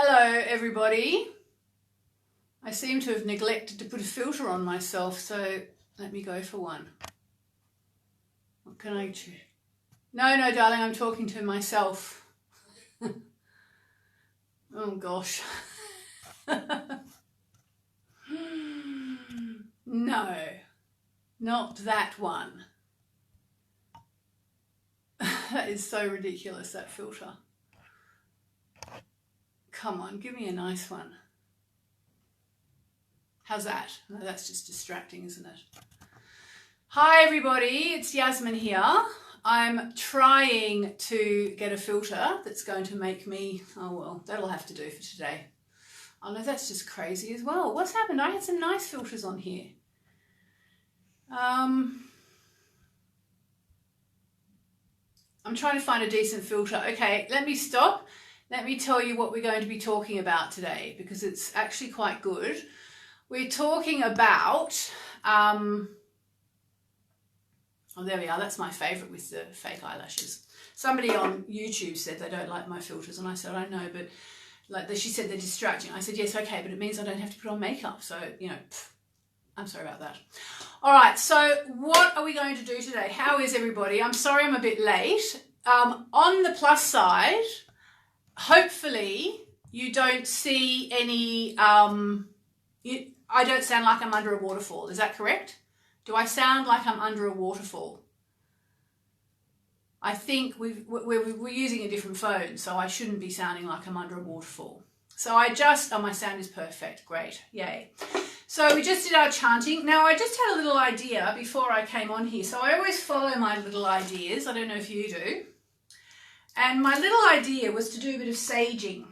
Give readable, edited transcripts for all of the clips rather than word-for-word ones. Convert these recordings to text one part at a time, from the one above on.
Hello everybody. I seem to have neglected to put a filter on myself, so let me go for one. What can I do? No, darling, I'm talking to myself. Oh gosh. No, not that one. That is so ridiculous, that filter. Come on, give me a nice one. How's that? No, that's just distracting, isn't it? Hi everybody, it's Yasmin here. I'm trying to get a filter that's going to make me, oh well, that'll have to do for today. Oh no, that's just crazy as well. What's happened? I had some nice filters on here. I'm trying to find a decent filter. Okay, let me stop. Let me tell you what we're going to be talking about today, because it's actually quite good. We're talking about, oh, there we are. That's my favourite with the fake eyelashes. Somebody on YouTube said they don't like my filters, and I said, I know, but she said they're distracting. I said, yes, okay, but it means I don't have to put on makeup. So, you know, I'm sorry about that. All right, so what are we going to do today? How is everybody? I'm sorry I'm a bit late. On the plus side, hopefully you don't see any, I don't sound like I'm under a waterfall. Is that correct? Do I sound like I'm under a waterfall? I think we're using a different phone, so I shouldn't be sounding like I'm under a waterfall. So oh, my sound is perfect. Great. Yay. So we just did our chanting. Now, I just had a little idea before I came on here. So I always follow my little ideas. I don't know if you do. And my little idea was to do a bit of saging.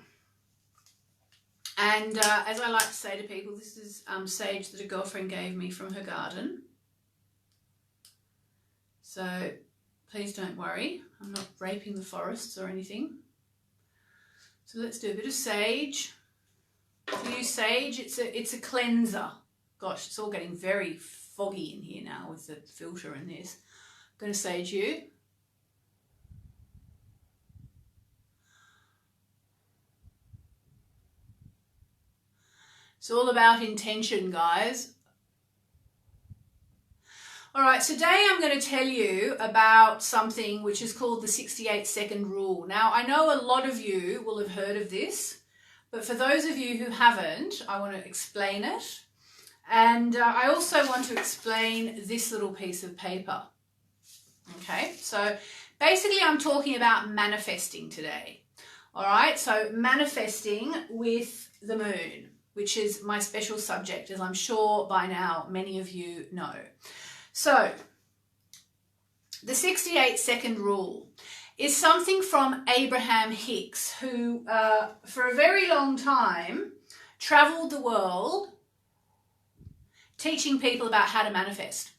And as I like to say to people, this is sage that a girlfriend gave me from her garden. So please don't worry, I'm not raping the forests or anything. So let's do a bit of sage. To use sage, it's a cleanser. Gosh, it's all getting very foggy in here now with the filter and this. I'm going to sage you. It's all about intention, guys. All right, today I'm going to tell you about something which is called the 68-second rule. Now, I know a lot of you will have heard of this, but for those of you who haven't, I want to explain it. And I also want to explain this little piece of paper. Okay, so basically I'm talking about manifesting today. All right, so manifesting with the moon, which is my special subject, as I'm sure by now many of you know. So, the 68-second rule is something from Abraham Hicks, who for a very long time travelled the world teaching people about how to manifest.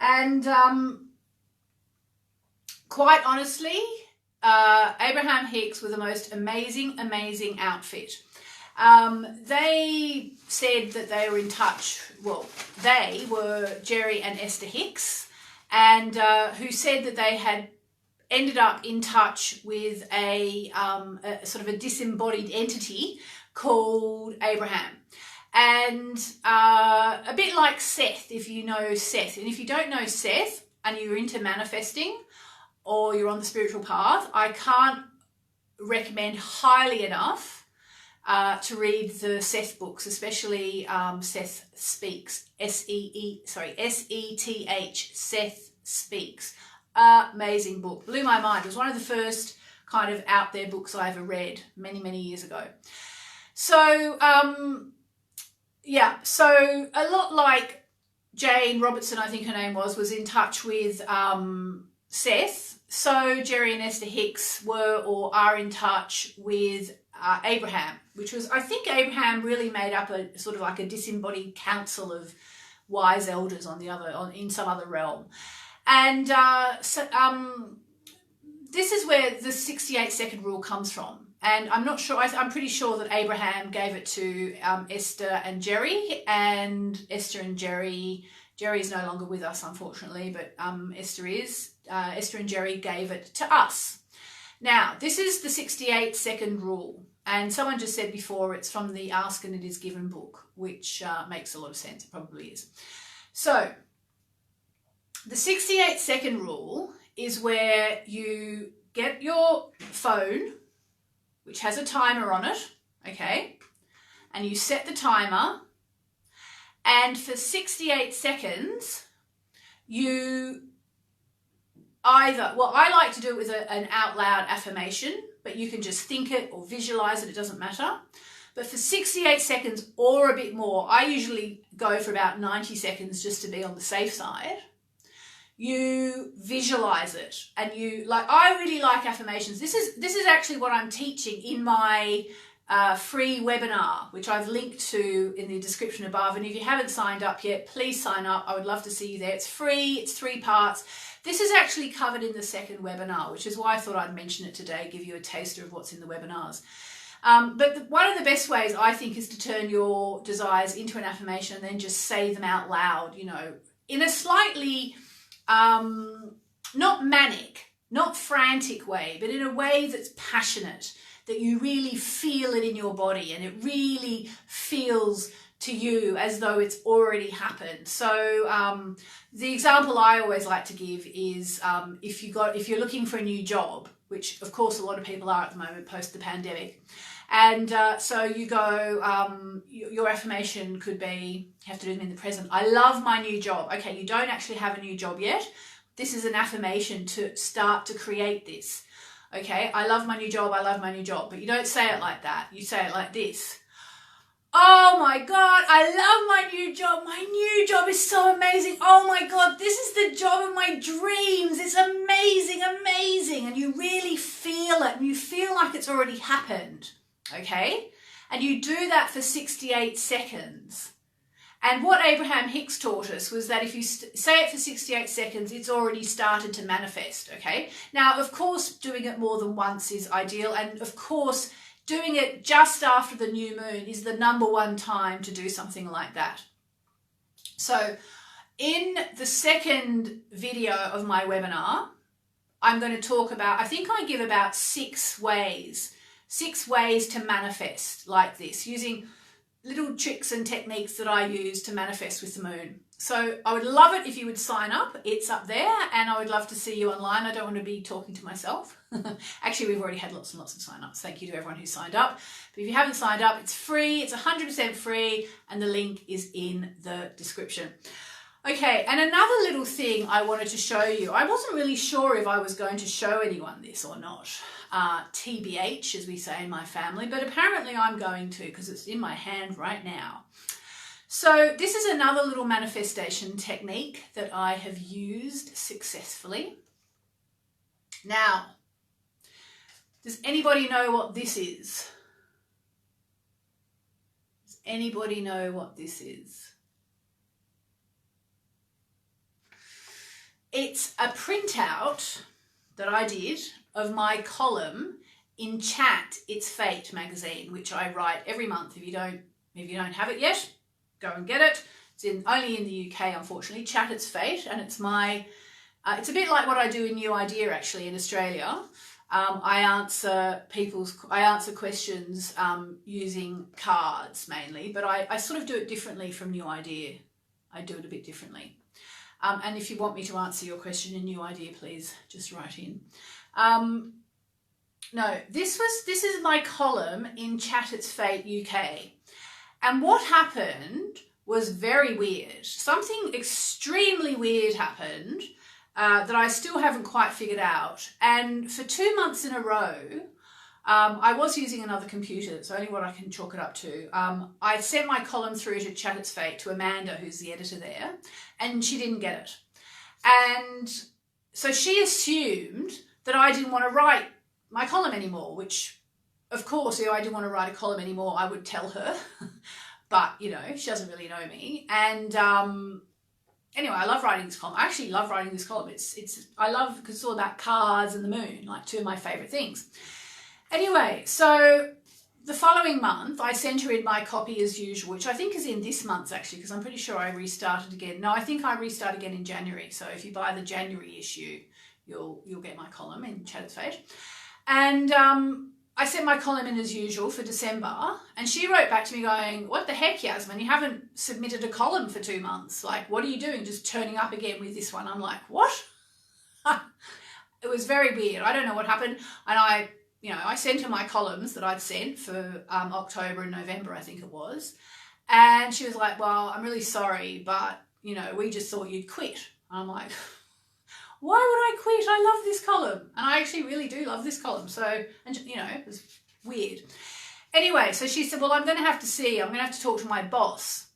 And quite honestly, Abraham Hicks was the most amazing outfit. They said that they were in touch, well, they were Jerry and Esther Hicks, and who said that they had ended up in touch with a sort of a disembodied entity called Abraham. And a bit like Seth, if you know Seth. And if you don't know Seth and you're into manifesting or you're on the spiritual path, I can't recommend highly enough to read the Seth books, especially Seth Speaks, S-E-T-H, Seth Speaks. Amazing book, blew my mind. It was one of the first kind of out there books I ever read many years ago. So yeah, so a lot like Jane Robertson, I think her name was in touch with Seth. So Jerry and Esther Hicks were or are in touch with Abraham, which was, I think Abraham really made up a sort of like a disembodied council of wise elders in some other realm. And this is where the 68-second rule comes from. And I'm not sure, I'm pretty sure that Abraham gave it to Esther and Jerry, and Esther and Jerry is no longer with us, unfortunately, but Esther is. Esther and Jerry gave it to us. Now, this is the 68-second rule. And someone just said before it's from the Ask and It Is Given book, which makes a lot of sense. It probably is. So the 68-second rule is where you get your phone, which has a timer on it, okay? And you set the timer. And for 68 seconds, you either, well, I like to do it with an out loud affirmation, but you can just think it or visualize it, it doesn't matter. But for 68 seconds or a bit more, I usually go for about 90 seconds just to be on the safe side. You visualize it, and I really like affirmations. This is actually what I'm teaching in my free webinar, which I've linked to in the description above. And if you haven't signed up yet, please sign up. I would love to see you there. It's free. It's 3 parts. This is actually covered in the second webinar, which is why I thought I'd mention it today, give you a taster of what's in the webinars. But one of the best ways, I think, is to turn your desires into an affirmation and then just say them out loud, you know, in a slightly, not manic, not frantic way, but in a way that's passionate, that you really feel it in your body and it really feels to you as though it's already happened. So the example I always like to give is if you're looking for a new job, which of course a lot of people are at the moment post the pandemic, and so you go, your affirmation could be, you have to do them in the present. I love my new job. Okay, you don't actually have a new job yet. This is an affirmation to start to create this. Okay, I love my new job, I love my new job. But you don't say it like that. You say it like this. Oh my God, I love my new job. My new job is so amazing. Oh my God, this is the job of my dreams. It's amazing, amazing. And you really feel it, and you feel like it's already happened. Okay? And you do that for 68 seconds. And what Abraham Hicks taught us was that if you say it for 68 seconds, it's already started to manifest, okay? Now, of course, doing it more than once is ideal. And of course, doing it just after the new moon is the #1 time to do something like that. So in the second video of my webinar, I'm going to talk about, I think I give about 6 ways to manifest like this, using little tricks and techniques that I use to manifest with the moon. So I would love it if you would sign up. It's up there, and I would love to see you online. I don't want to be talking to myself. Actually, we've already had lots and lots of sign-ups. Thank you to everyone who signed up. But if you haven't signed up, it's free. It's 100% free, and the link is in the description. Okay, and another little thing I wanted to show you. I wasn't really sure if I was going to show anyone this or not. TBH, as we say in my family, but apparently I'm going to, because it's in my hand right now. So this is another little manifestation technique that I have used successfully. Now, does anybody know what this is? Does anybody know what this is? It's a printout that I did of my column in Chat It's Fate magazine, which I write every month. If you don't have it yet, go and get it. It's only in the UK, unfortunately. Chat It's Fate, and it's my. It's a bit like what I do in New Idea, actually, in Australia. I answer questions using cards mainly, but I sort of do it differently from New Idea. I do it a bit differently. And if you want me to answer your question in New Idea, please just write in. No, this is my column in Chat It's Fate UK. And what happened was very weird. Something extremely weird happened that I still haven't quite figured out. And for 2 months in a row, I was using another computer. It's only what I can chalk it up to. I sent my column through to Chat It's Fate to Amanda, who's the editor there, and she didn't get it. And so she assumed that I didn't want to write my column anymore, which, of course, if I didn't want to write a column anymore, I would tell her. But, you know, she doesn't really know me. And anyway, I love writing this column. I actually love writing this column. I love, because it's all about cards and the moon, like 2 of my favourite things. Anyway, so the following month, I sent her in my copy as usual, which I think is in this month's actually, because I'm pretty sure I restarted again. No, I think I restart again in January. So if you buy the January issue, you'll get my column in Chat It's Fate. And I sent my column in as usual for December, and she wrote back to me going, what the heck, Yasmin, you haven't submitted a column for 2 months. Like, what are you doing? Just turning up again with this one. I'm like, what? It was very weird. I don't know what happened. And I sent her my columns that I'd sent for October and November, I think it was. And she was like, well, I'm really sorry, but, we just thought you'd quit. And I'm like, why would I quit? I love this column. And I actually really do love this column. So, and it was weird. Anyway, so she said, well, I'm going to have to talk to my boss.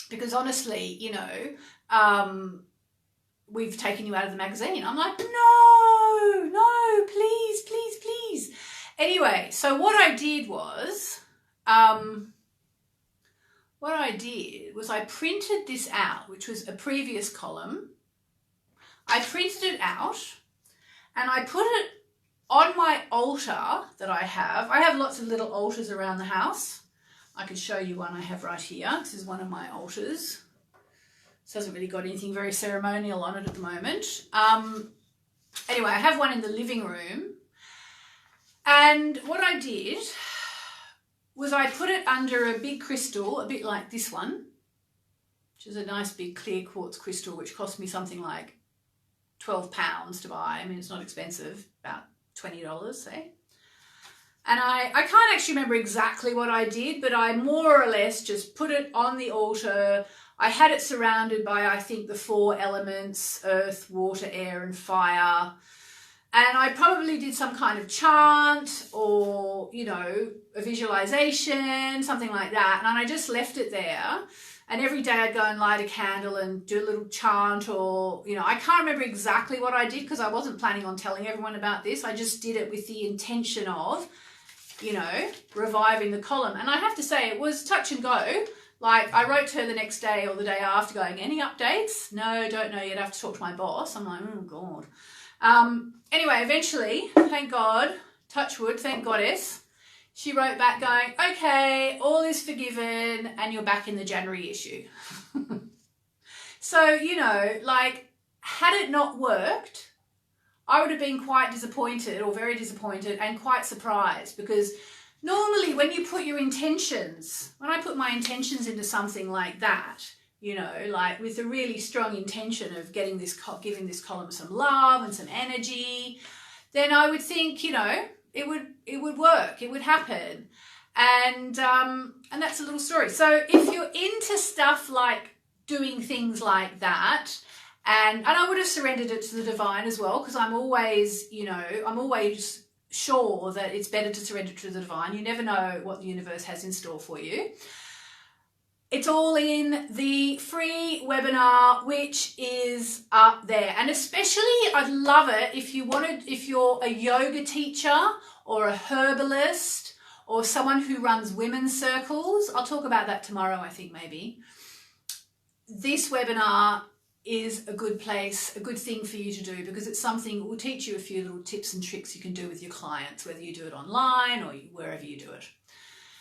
Because honestly, we've taken you out of the magazine. I'm like, no, please. Anyway, so what I did was I printed this out, which was a previous column. I printed it out and I put it on my altar that I have. I have lots of little altars around the house. I can show you one I have right here. This is one of my altars. This hasn't really got anything very ceremonial on it at the moment. Anyway, I have one in the living room. And what I did was I put it under a big crystal, a bit like this one, which is a nice big clear quartz crystal, which cost me something like £12 to buy. I mean, it's not expensive, about $20, say. And I can't actually remember exactly what I did, but I more or less just put it on the altar. I had it surrounded by, I think, the 4 elements, earth, water, air, and fire. And I probably did some kind of chant or, a visualization, something like that. And I just left it there. And every day I'd go and light a candle and do a little chant or, I can't remember exactly what I did because I wasn't planning on telling everyone about this. I just did it with the intention of, reviving the column. And I have to say it was touch and go. Like, I wrote to her the next day or the day after going, any updates? No, don't know yet. I have to talk to my boss. I'm like, oh, God. Anyway, eventually, thank God, touch wood, thank goddess, she wrote back going, okay, all is forgiven and you're back in the January issue. So, had it not worked, I would have been quite disappointed or very disappointed and quite surprised because normally when you put your intentions, when I put my intentions into something like that, like with a really strong intention of giving this column some love and some energy, then I would think, it would work, it would happen. And that's a little story. So if you're into stuff like doing things like that, and I would have surrendered it to the divine as well, because I'm always sure that it's better to surrender to the divine. You never know what the universe has in store for you. It's all in the free webinar, which is up there. And especially, I'd love it if you're a yoga teacher or a herbalist or someone who runs women's circles. I'll talk about that tomorrow, I think, maybe. This webinar is a good place, a good thing for you to do because it's something that will teach you a few little tips and tricks you can do with your clients, whether you do it online or wherever you do it.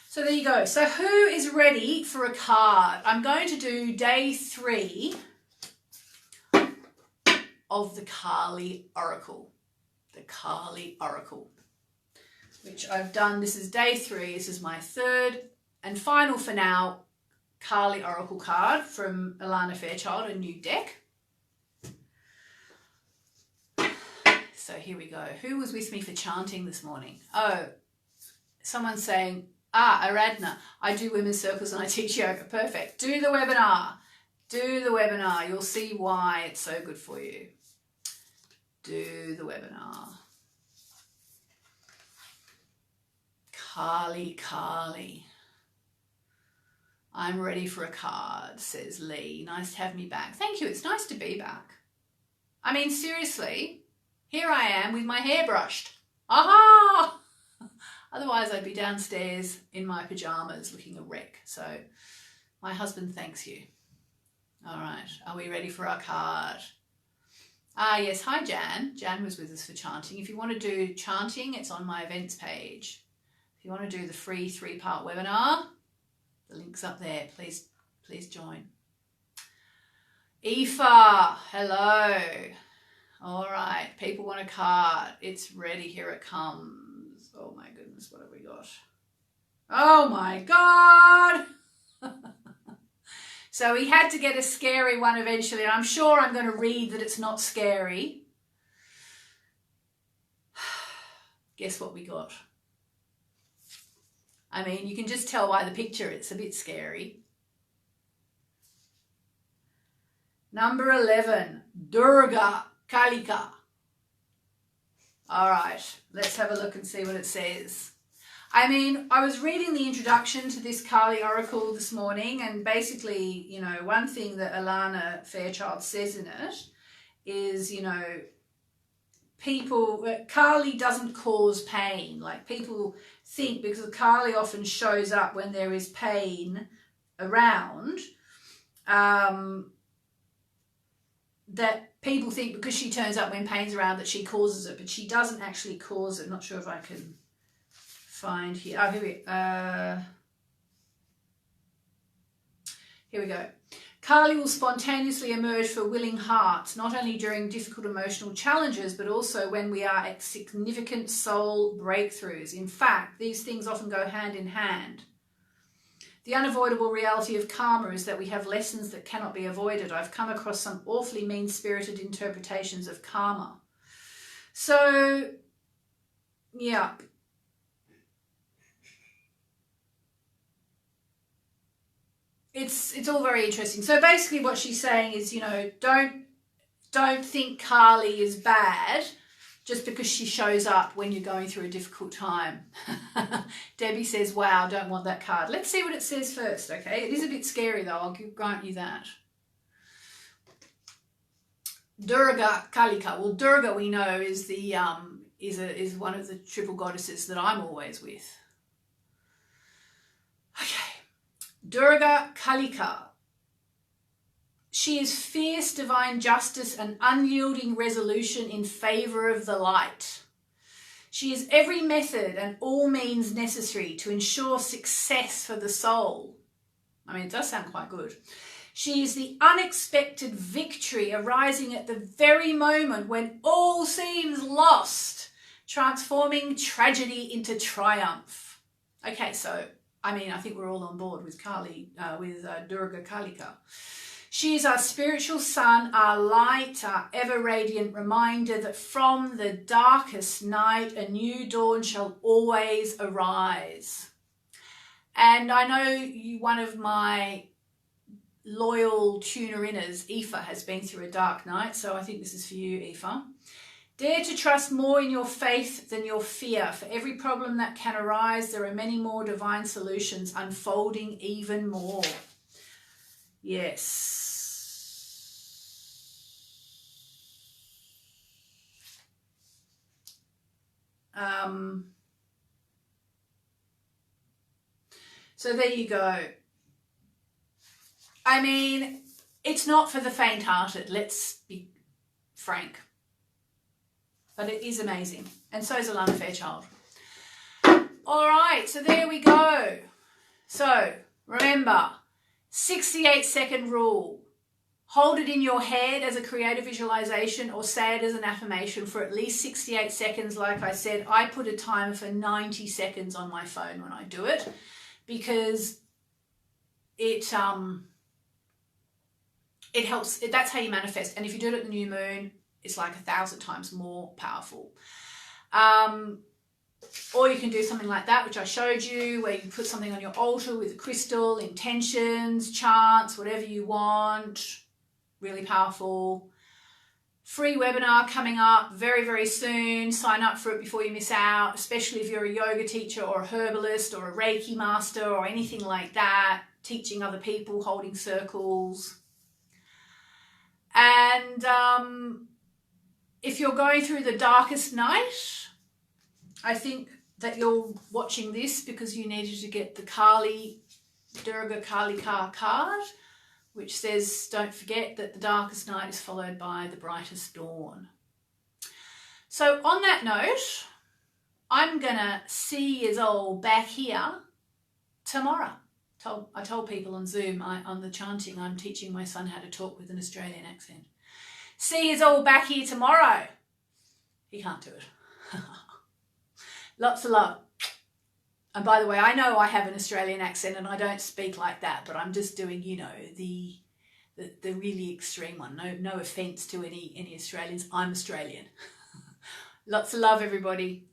So there you go. So who is ready for a card? I'm going to do day 3 of the Kali Oracle. The Kali Oracle, which I've done. This is day 3. This is my 3rd and final for now Kali Oracle card from Alana Fairchild, a new deck. So here we go. Who was with me for chanting this morning? Oh, someone's saying, Aradna, I do women's circles and I teach yoga. Perfect. Do the webinar. Do the webinar. You'll see why it's so good for you. Do the webinar. Kali, Kali. I'm ready for a card, says Lee. Nice to have me back. Thank you. It's nice to be back. I mean, seriously, here I am with my hair brushed. Aha! Otherwise, I'd be downstairs in my pajamas looking a wreck. So my husband thanks you. All right. Are we ready for our card? Yes. Hi, Jan. Jan was with us for chanting. If you want to do chanting, it's on my events page. If you want to do the free 3-part webinar, the link's up there. Please join. Aoife, hello. All right, people want a card. It's ready. Here it comes. Oh my goodness, what have we got? Oh my God. So we had to get a scary one eventually. I'm sure I'm going to read that it's not scary. Guess what we got? I mean, you can just tell by the picture it's a bit scary. Number 11, Durga Kalika. All right, let's have a look and see what it says. I mean, I was reading the introduction to this Kali Oracle this morning, and basically, you know, one thing that Alana Fairchild says in it is, you know, Kali doesn't cause pain. Like, people think, because Kali often shows up when there is pain around, that people think because she turns up when pain's around that she causes it, but she doesn't actually cause it. Not sure if I can find here. Oh, here we go. Kali will spontaneously emerge for willing hearts, not only during difficult emotional challenges, but also when we are at significant soul breakthroughs. In fact, these things often go hand in hand. The unavoidable reality of karma is that we have lessons that cannot be avoided. I've come across some awfully mean-spirited interpretations of karma. So, yeah. It's all very interesting. So basically what she's saying is, you know, don't think Kali is bad just because she shows up when you're going through a difficult time. Debbie says, wow, don't want that card. Let's see what it says first, okay? It is a bit scary though, I'll grant you that. Durga Kalika. Well, Durga, we know, is the is one of the triple goddesses that I'm always with. Okay. Durga Kalika. She is fierce divine justice and unyielding resolution in favour of the light. She is every method and all means necessary to ensure success for the soul. I mean, it does sound quite good. She is the unexpected victory arising at the very moment when all seems lost, transforming tragedy into triumph. Okay, so, I mean, I think we're all on board with Durga Kalika. She is our spiritual sun, our light, our ever-radiant reminder that from the darkest night a new dawn shall always arise. And I know one of my loyal tuner-inners, Aoife, has been through a dark night, so I think this is for you, Aoife. Dare to trust more in your faith than your fear. For every problem that can arise, there are many more divine solutions unfolding even more. Yes. So there you go. I mean, it's not for the faint-hearted, let's be frank. But it is amazing. And so is Alana Fairchild. All right, so there we go. So remember, 68-second rule. Hold it in your head as a creative visualization or say it as an affirmation for at least 68 seconds. Like I said, I put a timer for 90 seconds on my phone when I do it because it helps. That's how you manifest. And if you do it at the new moon, it's like 1,000 times more powerful. Or you can do something like that, which I showed you, where you put something on your altar with a crystal, intentions, chants, whatever you want. Really powerful. Free webinar coming up very, very soon. Sign up for it before you miss out, especially if you're a yoga teacher or a herbalist or a Reiki master or anything like that, teaching other people, holding circles. And if you're going through the darkest night, I think that you're watching this because you needed to get the Durga Kalika card, which says, don't forget that the darkest night is followed by the brightest dawn. So on that note, I'm going to see you all back here tomorrow. I told people on Zoom, on the chanting, I'm teaching my son how to talk with an Australian accent. see you all back here tomorrow. He can't do it. Lots of love. And by the way, I know I have an Australian accent and I don't speak like that, but I'm just doing, you know, the really extreme one. No offense to any Australians. I'm Australian. Lots of love, everybody.